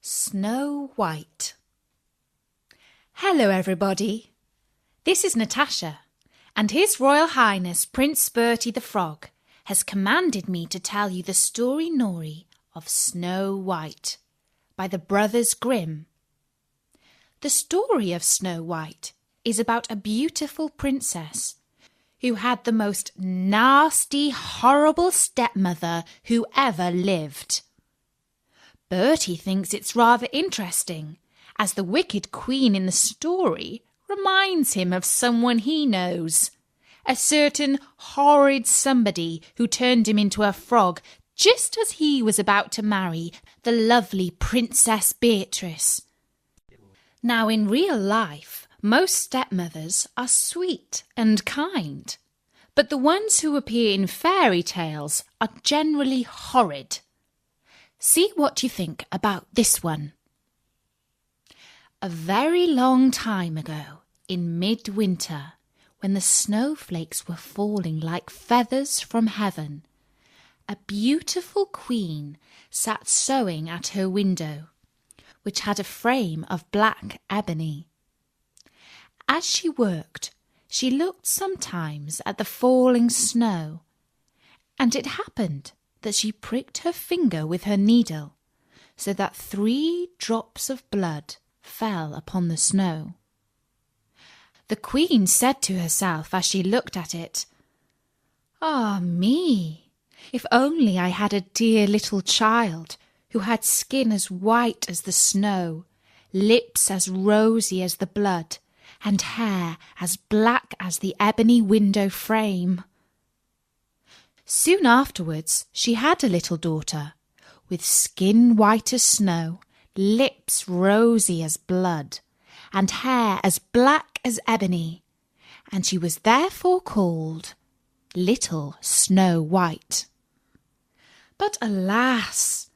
Snow White. Hello everybody, this is Natasha, and His Royal Highness Prince Bertie the Frog has commanded me to tell you the story of Snow White by the Brothers Grimm. The story of Snow White is about a beautiful princess who had the most nasty, horrible stepmother who ever lived. Bertie thinks it's rather interesting, as the wicked queen in the story reminds him of someone he knows, a certain horrid somebody who turned him into a frog just as he was about to marry the lovely Princess Beatrice. Now, in real life, most stepmothers are sweet and kind, but the ones who appear in fairy tales are generally horrid. See what you think about this one. A very long time ago, in midwinter, when the snowflakes were falling like feathers from heaven, a beautiful queen sat sewing at her window, which had a frame of black ebony. As she worked, she looked sometimes at the falling snow, and it happened that she pricked her finger with her needle, so that 3 drops of blood fell upon the snow. The queen said to herself as she looked at it, "Ah me, if only I had a dear little child who had skin as white as the snow, lips as rosy as the blood, and hair as black as the ebony window frame." Soon afterwards she had a little daughter, with skin white as snow, lips rosy as blood, and hair as black as ebony, and she was therefore called Little Snow White. But alas,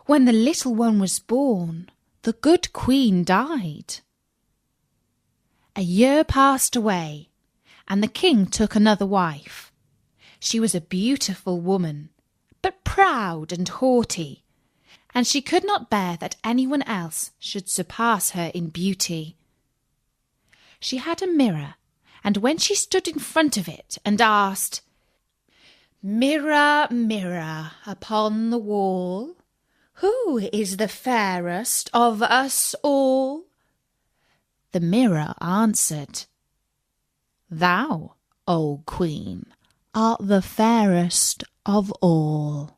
when the little one was born, the good queen died. A year passed away, and the king took another wife. She was a beautiful woman, but proud and haughty, and she could not bear that anyone else should surpass her in beauty. She had a mirror, and when she stood in front of it and asked, "Mirror, mirror upon the wall, who is the fairest of us all?" the mirror answered, "Thou, O Queen, art the fairest of all."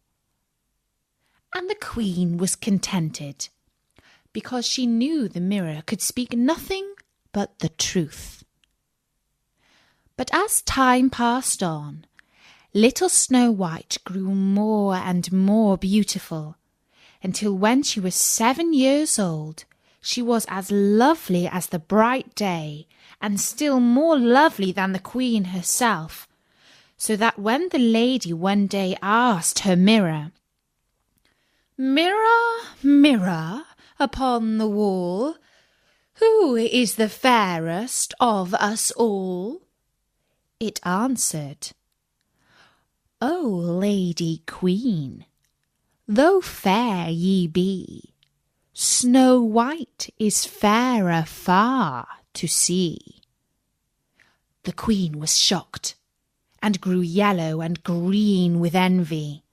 And the queen was contented, because she knew the mirror could speak nothing but the truth. But as time passed on, little Snow White grew more and more beautiful, until when she was 7 years old, she was as lovely as the bright day, and still more lovely than the queen herself, so that when the lady one day asked her mirror, "Mirror, mirror upon the wall, who is the fairest of us all?" it answered, "O Lady Queen, though fair ye be, Snow White is fairer far to see." The queen was shocked, and grew yellow and green with envy.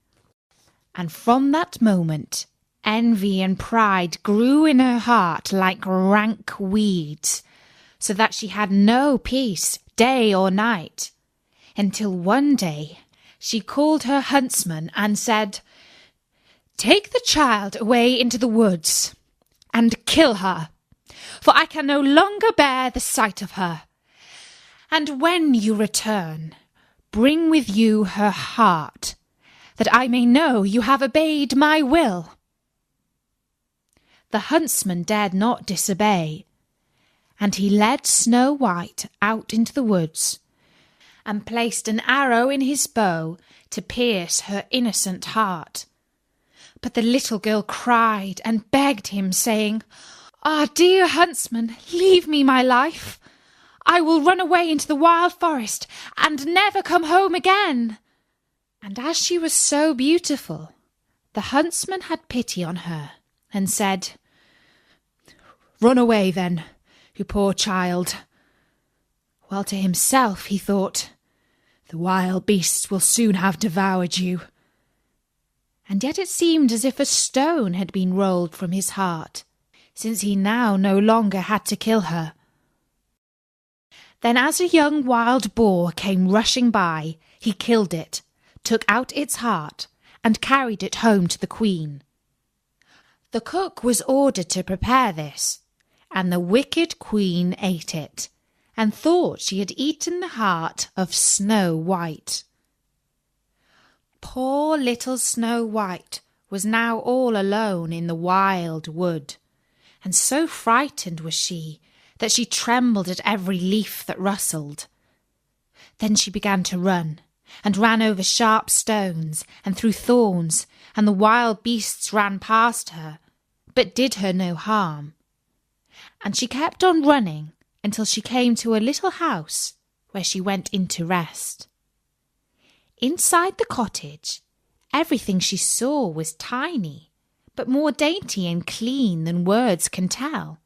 And from that moment, envy and pride grew in her heart like rank weeds, so that she had no peace day or night, until one day she called her huntsman and said, "Take the child away into the woods and kill her, for I can no longer bear the sight of her. And when you return, bring with you her heart, that I may know you have obeyed my will." The huntsman dared not disobey, and he led Snow White out into the woods, and placed an arrow in his bow to pierce her innocent heart. But the little girl cried and begged him, saying, "Ah, dear huntsman, leave me my life. I will run away into the wild forest and never come home again." And as she was so beautiful, the huntsman had pity on her and said, Run away then, you poor child. While to himself he thought, the wild beasts will soon have devoured you. And yet it seemed as if a stone had been rolled from his heart, since he now no longer had to kill her. Then as a young wild boar came rushing by, he killed it, took out its heart, and carried it home to the queen. The cook was ordered to prepare this, and the wicked queen ate it, and thought she had eaten the heart of Snow White. Poor little Snow White was now all alone in the wild wood, and so frightened was she that she trembled at every leaf that rustled. Then she began to run, and ran over sharp stones and through thorns, and the wild beasts ran past her, but did her no harm. And she kept on running until she came to a little house where she went in to rest. Inside the cottage, everything she saw was tiny, but more dainty and clean than words can tell.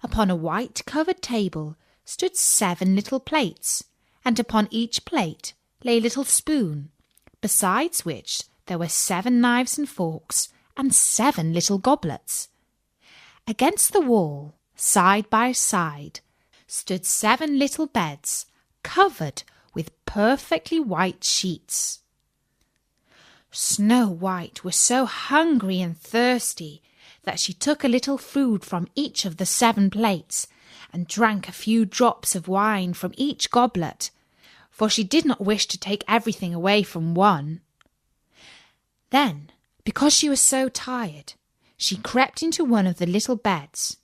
Upon a white-covered table stood 7 little plates, and upon each plate lay a little spoon, besides which there were 7 knives and forks and 7 little goblets. Against the wall, side by side, stood 7 little beds covered with perfectly white sheets. Snow White was so hungry and thirsty that she took a little food from each of the 7 plates and drank a few drops of wine from each goblet, for she did not wish to take everything away from one. Then, because she was so tired, she crept into one of the little beds,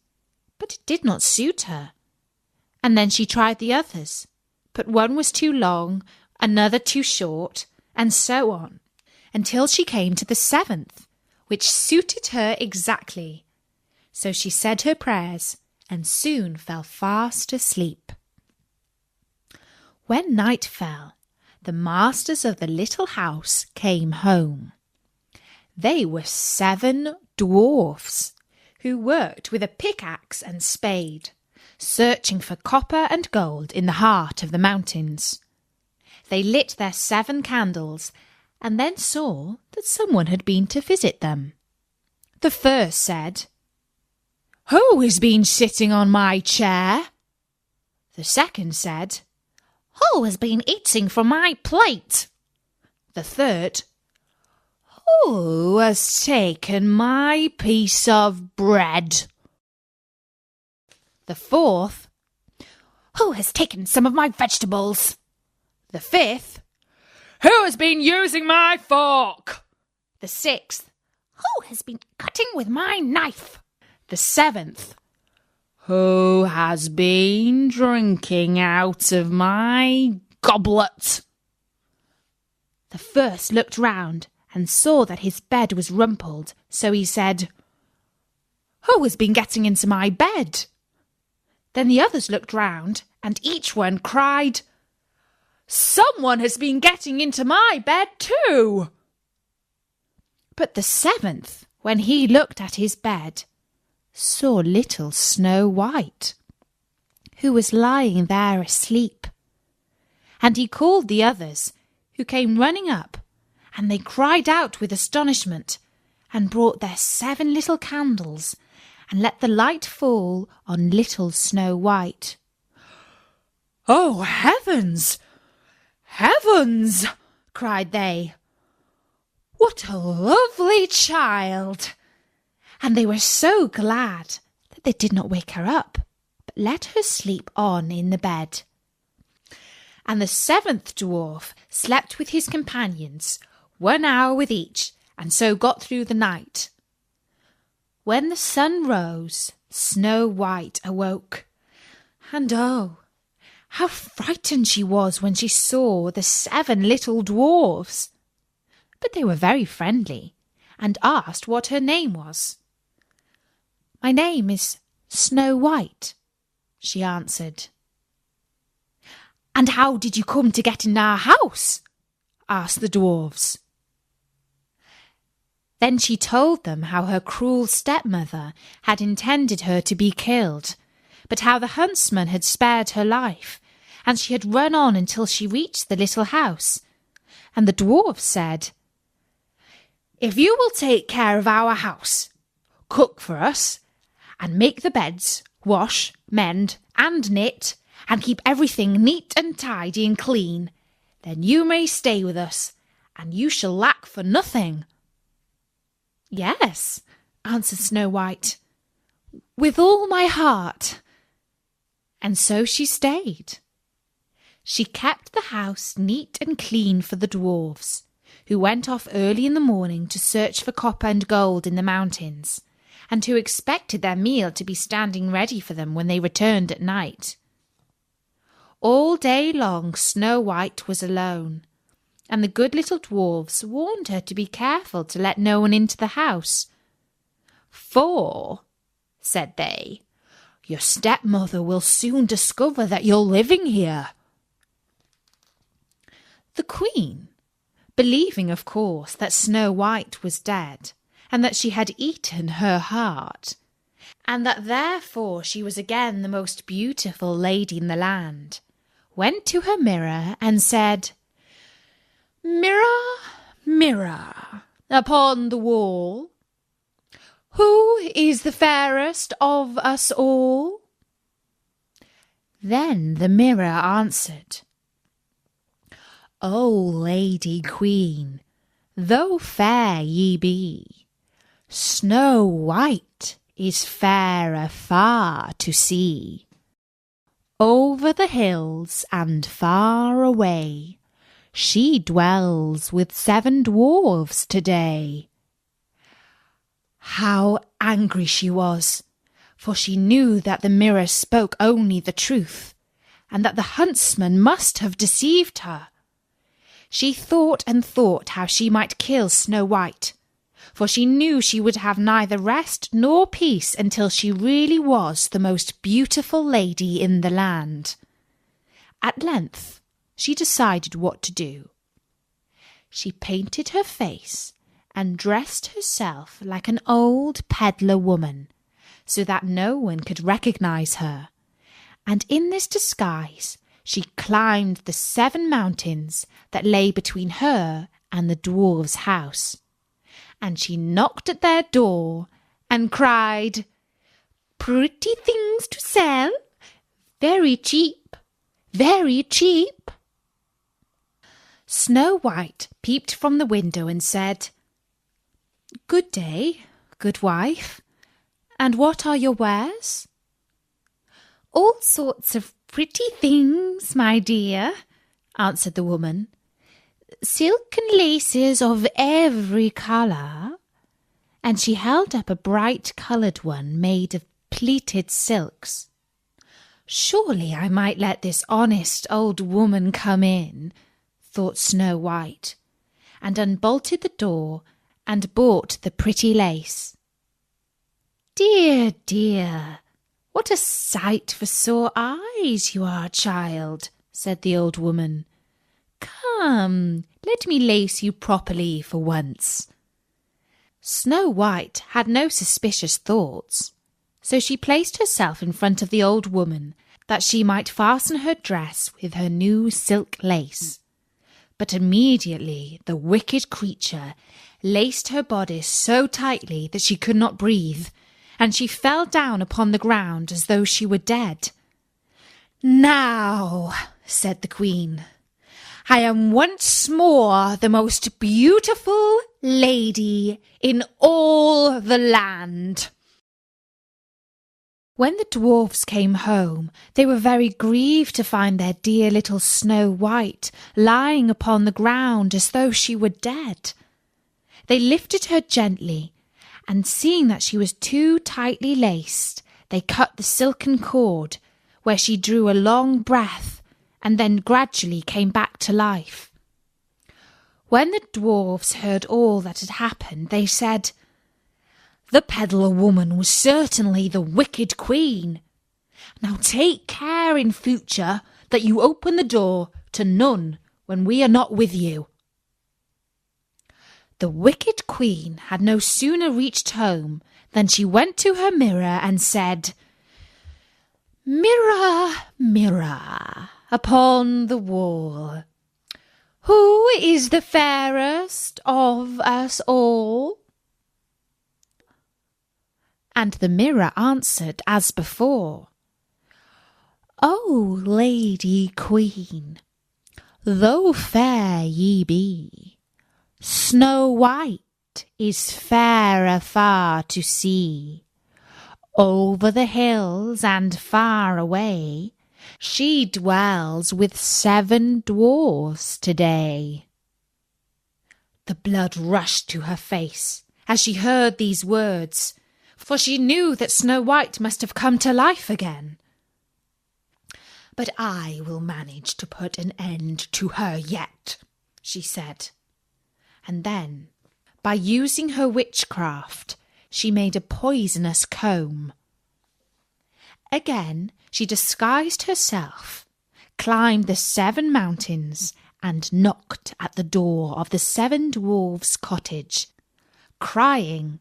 but it did not suit her. And then she tried the others, but one was too long, another too short, and so on, until she came to the 7th, which suited her exactly. So she said her prayers and soon fell fast asleep. When night fell, the masters of the little house came home. They were 7 dwarfs, who worked with a pickaxe and spade, searching for copper and gold in the heart of the mountains. They lit their 7 candles, and then saw that someone had been to visit them. The first said, "Who has been sitting on my chair?" The second said, "Who has been eating from my plate?" The third, "Who has taken my piece of bread?" The fourth, "Who has taken some of my vegetables?" The fifth, "Who has been using my fork?" The sixth, "Who has been cutting with my knife?" The seventh, "Who has been drinking out of my goblet?" The first looked round and saw that his bed was rumpled, so he said, "Who has been getting into my bed?" Then the others looked round, and each one cried, "Someone has been getting into my bed too." But the 7th, when he looked at his bed, saw little Snow White, who was lying there asleep. And he called the others, who came running up, and they cried out with astonishment, and brought their 7 little candles, and let the light fall on little Snow White. "Oh, heavens! Heavens!" cried they. "What a lovely child!" And they were so glad that they did not wake her up, but let her sleep on in the bed. And the 7th dwarf slept with his companions, 1 hour with each, and so got through the night. When the sun rose, Snow White awoke, and oh, how frightened she was when she saw the 7 little dwarfs. But they were very friendly, and asked what her name was. "My name is Snow White," she answered. "And how did you come to get in our house?" asked the dwarfs. Then she told them how her cruel stepmother had intended her to be killed, but how the huntsman had spared her life, and she had run on until she reached the little house. And the dwarfs said, "If you will take care of our house, cook for us, and make the beds, wash, mend, and knit, and keep everything neat and tidy and clean, then you may stay with us, and you shall lack for nothing." "Yes," answered Snow White, "with all my heart." And so she stayed. She kept the house neat and clean for the dwarfs, who went off early in the morning to search for copper and gold in the mountains, and who expected their meal to be standing ready for them when they returned at night. All day long Snow White was alone, and the good little dwarfs warned her to be careful to let no one into the house. "For," said they, "your stepmother will soon discover that you're living here." The Queen, believing, of course, that Snow White was dead, and that she had eaten her heart, and that therefore she was again the most beautiful lady in the land, went to her mirror and said, "Mirror, mirror, upon the wall, who is the fairest of us all?" Then the mirror answered, "O Lady Queen, though fair ye be, Snow White is fairer far to see. Over the hills and far away, she dwells with 7 dwarfs today." How angry she was, for she knew that the mirror spoke only the truth, and that the huntsman must have deceived her. She thought and thought how she might kill Snow White, for she knew she would have neither rest nor peace until she really was the most beautiful lady in the land. At length she decided what to do. She painted her face and dressed herself like an old peddler woman, so that no one could recognize her, and in this disguise she climbed the 7 mountains that lay between her and the dwarf's house, and she knocked at their door and cried, "Pretty things to sell, very cheap, very cheap." Snow White peeped from the window and said, "Good day, good wife, and what are your wares?" "All sorts of pretty things, my dear," answered the woman. "Silk and laces of every colour," and she held up a bright-coloured one made of pleated silks. "Surely I might let this honest old woman come in," thought Snow White, and unbolted the door and bought the pretty lace. "Dear, dear, what a sight for sore eyes you are, child," said the old woman. "Come, let me lace you properly for once." Snow White had no suspicious thoughts, so she placed herself in front of the old woman that she might fasten her dress with her new silk lace. But immediately the wicked creature laced her bodice so tightly that she could not breathe, and she fell down upon the ground as though she were dead. "Now," said the Queen, "I am once more the most beautiful lady in all the land." When the dwarfs came home, they were very grieved to find their dear little Snow White lying upon the ground as though she were dead. They lifted her gently, and seeing that she was too tightly laced, they cut the silken cord, where she drew a long breath, and then gradually came back to life. When the dwarfs heard all that had happened, they said, "The peddler woman was certainly the wicked queen. Now take care in future that you open the door to none when we are not with you." The wicked queen had no sooner reached home than she went to her mirror and said, "Mirror, mirror upon the wall, who is the fairest of us all?" And the mirror answered as before, "O Lady Queen, though fair ye be, Snow White is fairer far to see. Over the hills and far away, she dwells with 7 dwarfs today." The blood rushed to her face as she heard these words, for she knew that Snow White must have come to life again. "But I will manage to put an end to her yet," she said. And then, by using her witchcraft, she made a poisonous comb. Again she disguised herself, climbed the 7 mountains, and knocked at the door of the 7 dwarfs' cottage, crying,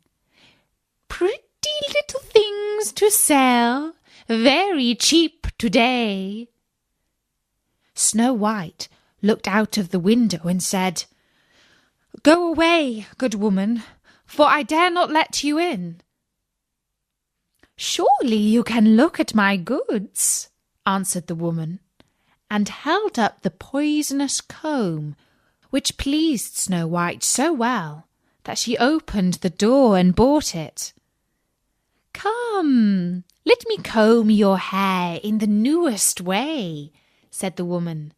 "Pretty little things to sell, very cheap today." Snow White looked out of the window and said, "Go away, good woman, for I dare not let you in." "Surely you can look at my goods," answered the woman, and held up the poisonous comb, which pleased Snow White so well that she opened the door and bought it. "Come, let me comb your hair in the newest way," said the woman,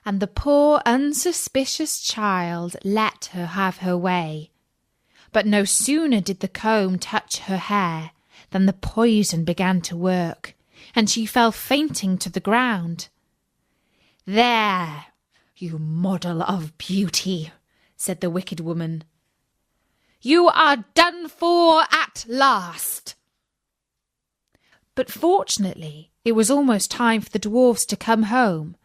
and the poor unsuspicious child let her have her way. But no sooner did the comb touch her hair than the poison began to work, and she fell fainting to the ground. "There, you model of beauty," said the wicked woman. "You are done for at last." But fortunately it was almost time for the dwarfs to come home,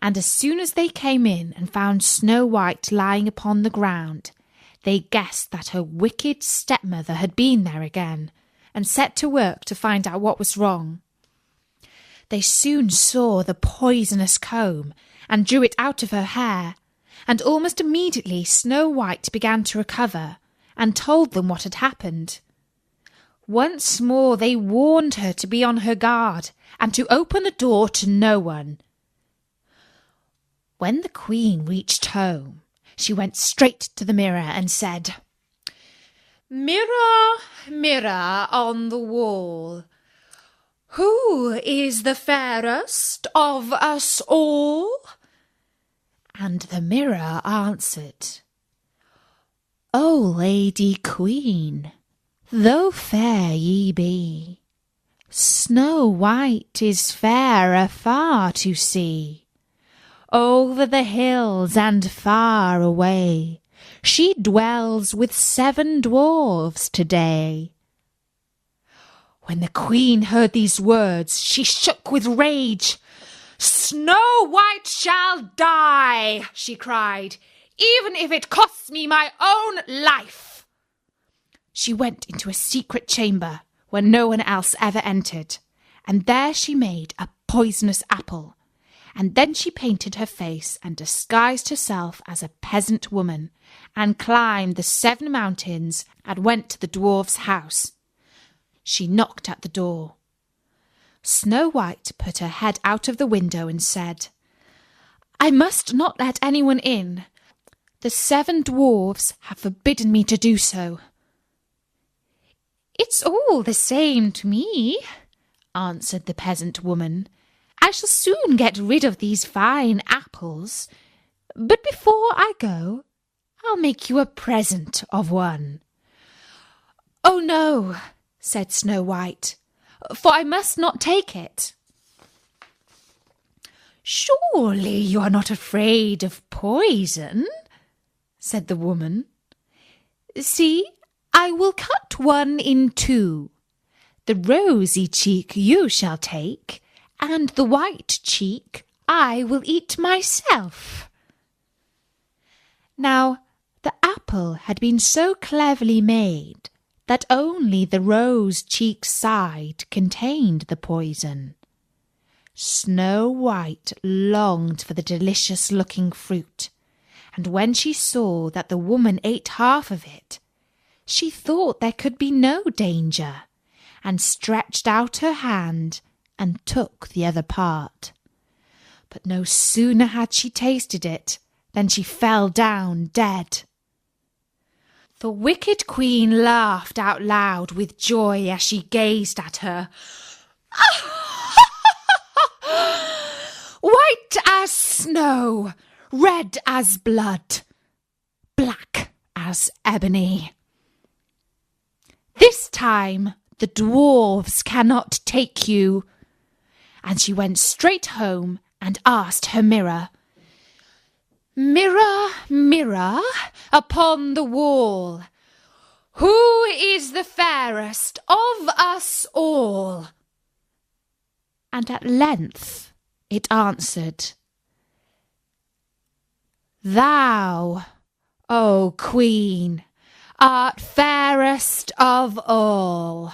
and as soon as they came in and found Snow White lying upon the ground, they guessed that her wicked stepmother had been there again, and set to work to find out what was wrong. They soon saw the poisonous comb and drew it out of her hair, and almost immediately Snow White began to recover and told them what had happened. Once more they warned her to be on her guard and to open the door to no one. When the queen reached home, she went straight to the mirror and said, "Mirror, mirror on the wall, who is the fairest of us all?" And the mirror answered, "O Lady Queen, though fair ye be, Snow White is fairer far to see. Over the hills and far away, she dwells with 7 dwarfs today." When the queen heard these words, she shook with rage. "Snow White shall die," she cried, "even if it costs me my own life." She went into a secret chamber where no one else ever entered, and there she made a poisonous apple, and then she painted her face and disguised herself as a peasant woman, and climbed the 7 mountains and went to the dwarf's house. She knocked at the door. Snow White put her head out of the window and said, "I must not let anyone in. The 7 dwarfs have forbidden me to do so." "It's all the same to me," answered the peasant woman. "I shall soon get rid of these fine apples. But before I go, I'll make you a present of one." "Oh no," said Snow White, "for I must not take it." "Surely you are not afraid of poison?" said the woman. "See, I will cut one in 2. The rosy cheek you shall take, and the white cheek I will eat myself." Now, the apple had been so cleverly made that only the rose-cheeked side contained the poison. Snow White longed for the delicious-looking fruit, and when she saw that the woman ate half of it, she thought there could be no danger, and stretched out her hand and took the other part. But no sooner had she tasted it than she fell down dead. The wicked queen laughed out loud with joy as she gazed at her. White as snow, red as blood, black as ebony. This time the dwarfs cannot take you. And she went straight home and asked her mirror, Mirror, mirror upon the wall, who is the fairest of us all? And at length it answered, Thou, O Queen, art fairest of all.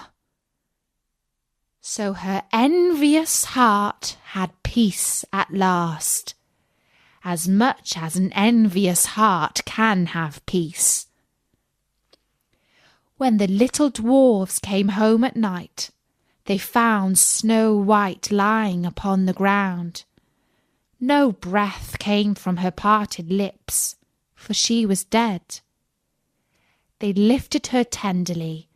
So her envious heart had peace at last, as much as an envious heart can have peace. When the little dwarfs came home at night, they found Snow White lying upon the ground. No breath came from her parted lips, for she was dead. They lifted her tenderly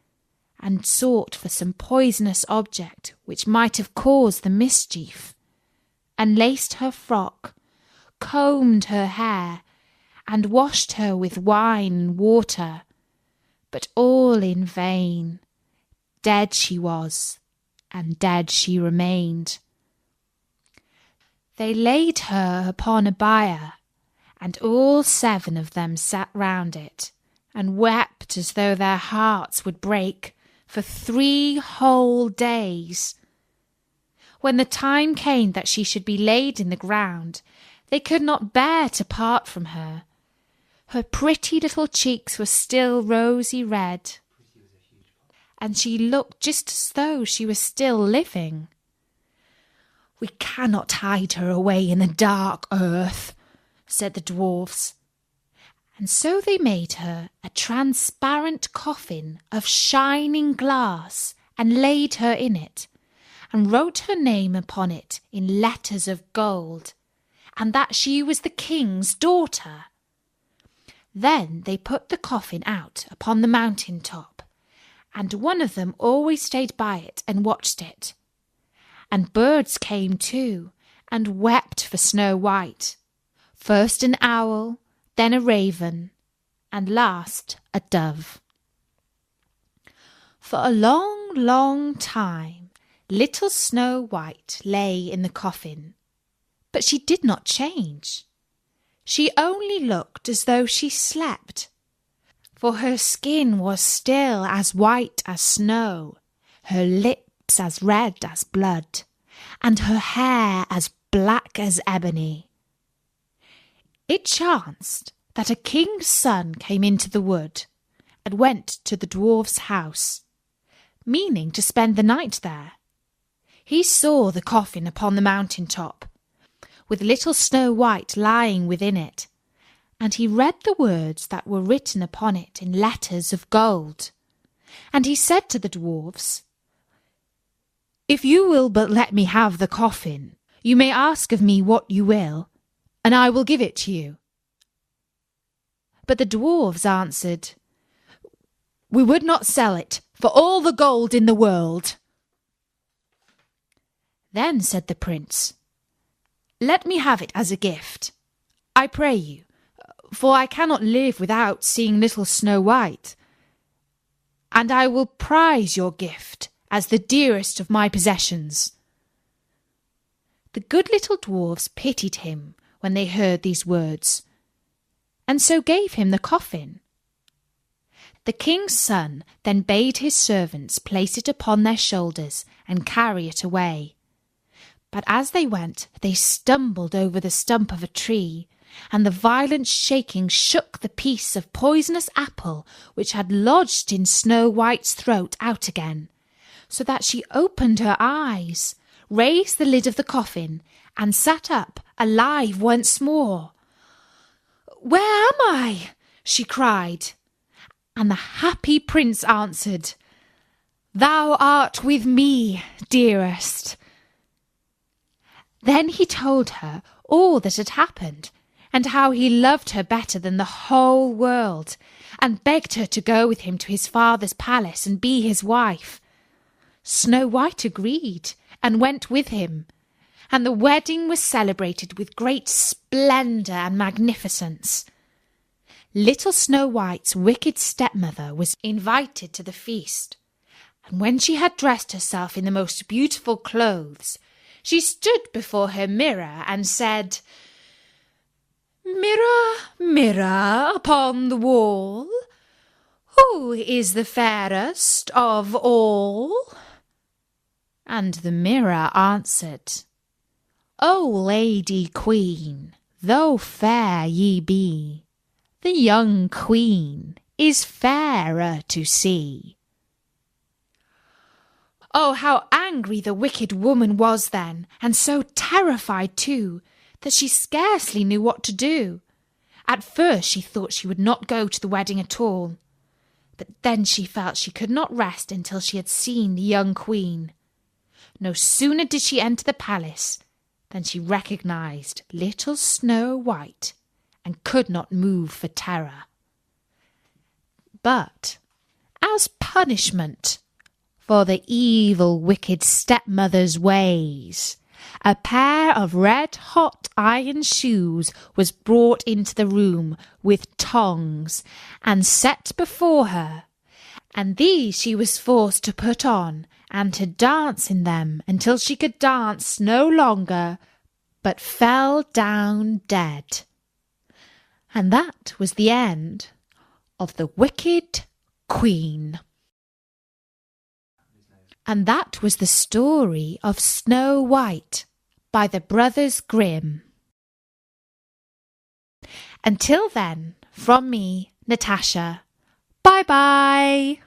and sought for some poisonous object which might have caused the mischief, and laced her frock, combed her hair, and washed her with wine and water, but all in vain. Dead she was, and dead she remained. They laid her upon a bier, and all 7 of them sat round it, and wept as though their hearts would break for 3 whole days. When the time came that she should be laid in the ground, they could not bear to part from her. Her pretty little cheeks were still rosy red, and she looked just as though she was still living. We cannot hide her away in the dark earth, said the dwarfs. And so they made her a transparent coffin of shining glass and laid her in it, and wrote her name upon it in letters of gold, and that she was the king's daughter. Then they put the coffin out upon the mountain top, and one of them always stayed by it and watched it. And birds came too, and wept for Snow White, first an owl, then a raven, and last a dove. For a long, long time little Snow White lay in the coffin, but she did not change. She only looked as though she slept, for her skin was still as white as snow, her lips as red as blood, and her hair as black as ebony. It chanced that a king's son came into the wood and went to the dwarf's house, meaning to spend the night there. He saw the coffin upon the mountain top, with little Snow White lying within it, and he read the words that were written upon it in letters of gold. And he said to the dwarfs, If you will but let me have the coffin, you may ask of me what you will, and I will give it to you. But the dwarfs answered, We would not sell it for all the gold in the world. Then said the prince, Let me have it as a gift, I pray you, for I cannot live without seeing little Snow White, and I will prize your gift as the dearest of my possessions. The good little dwarfs pitied him when they heard these words, and so gave him the coffin. The king's son then bade his servants place it upon their shoulders and carry it away. But as they went, they stumbled over the stump of a tree, and the violent shaking shook the piece of poisonous apple which had lodged in Snow White's throat out again, so that she opened her eyes, raised the lid of the coffin, and sat up alive once more. "Where am I?" she cried, and the happy prince answered, "Thou art with me, dearest." Then he told her all that had happened, and how he loved her better than the whole world, and begged her to go with him to his father's palace and be his wife. Snow White agreed and went with him, and the wedding was celebrated with great splendour and magnificence. Little Snow White's wicked stepmother was invited to the feast, and when she had dressed herself in the most beautiful clothes, she stood before her mirror and said, "Mirror, mirror upon the wall, who is the fairest of all?" And the mirror answered, "O Lady Queen, though fair ye be, the young queen is fairer to see." Oh, how angry the wicked woman was then, and so terrified too, that she scarcely knew what to do. At first she thought she would not go to the wedding at all, but then she felt she could not rest until she had seen the young queen. No sooner did she enter the palace than she recognised little Snow White and could not move for terror. But as punishment for the evil, wicked stepmother's ways, a pair of red-hot iron shoes was brought into the room with tongs and set before her, and these she was forced to put on and to dance in them until she could dance no longer, but fell down dead. And that was the end of the wicked queen. And that was the story of Snow White by the Brothers Grimm. Until then, from me, Natasha, bye-bye.